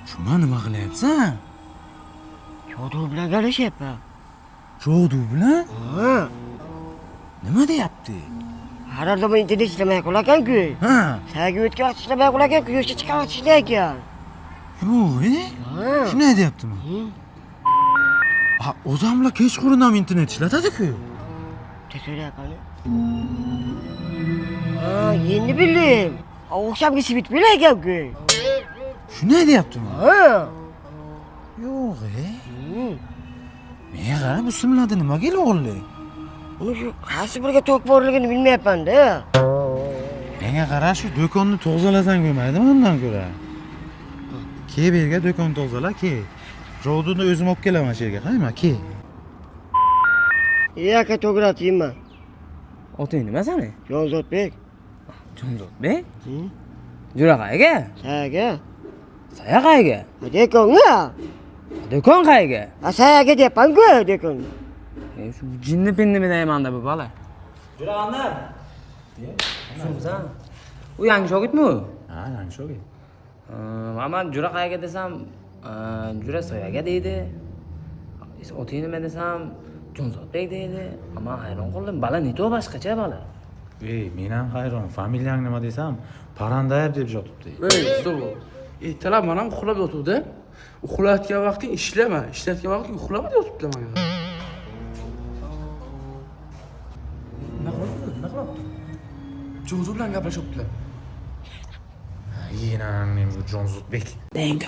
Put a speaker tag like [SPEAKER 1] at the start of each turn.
[SPEAKER 1] Shuma nima qilyapsan?
[SPEAKER 2] Jodu bilan galashyapman.
[SPEAKER 1] Jodu bilan?
[SPEAKER 2] Ha.
[SPEAKER 1] Nima deyapti?
[SPEAKER 2] Har doim internet ishlamay qo'lakan-ku.
[SPEAKER 1] Ha.
[SPEAKER 2] Saga o'tgan vaqt ishlamay qo'lakan, quyoshga chiqarib ekan.
[SPEAKER 1] Yo'q,
[SPEAKER 2] Ha.
[SPEAKER 1] shunday deyaptimi? Ha, o'zamlar kechqurun ham internet ishlatadi-ku.
[SPEAKER 2] Teso'rayapman. Ha, endi bildim. O'xshamga svit bo'lar ekan-ku.
[SPEAKER 1] Shunday deyaptimi?
[SPEAKER 2] Ha.
[SPEAKER 1] Yo'q, menga qara, bu simlarni nimaga o'g'irlaydi?
[SPEAKER 2] Uni shu qaysi biriga to'q borligini bilmayapman-da.
[SPEAKER 1] Menga qara, shu do'konni tozalasang bo'lmaydimi undan ko'ra? Ke bu yerga do'konni tozala, ke. Joduni o'zim olib kelaman shu yerga, qayma, ke.
[SPEAKER 2] Aka to'g'ratayman.
[SPEAKER 3] Oting nima sani?
[SPEAKER 2] Jonzodbek.
[SPEAKER 3] Jonzodbek? Jura qayerga?
[SPEAKER 2] Saga.
[SPEAKER 3] Saya qayerga?
[SPEAKER 2] Do'konga.
[SPEAKER 3] Do'kon qayerga?
[SPEAKER 2] Saga deyapman-ku, do'kon.
[SPEAKER 3] Shu jinni pinnimi deyman-da bu bola. Jura qanday? Shunsan. U yangi shogirdmi u?
[SPEAKER 1] Ha, yangi shogird.
[SPEAKER 3] Men Jura qayerga desam, Jura soyaga deydi. Oting nima desam, Jonzodbek deydi. Ammo hayron qoldim. Bola neto boshqacha bola.
[SPEAKER 1] Men ham hayron. Familiyang nima desam, Parandayev deb yotibdi.
[SPEAKER 4] Stop. Ertalab mana uxlab yotuvdi. Uxlayotgan vaqting ishlama, ishlayotgan vaqting uxlama deb yotibdi menga. Nima qilibdi? Jonzod bilan gaplashyaptilar.
[SPEAKER 1] Yine bu Jonzodbek.
[SPEAKER 3] Deng.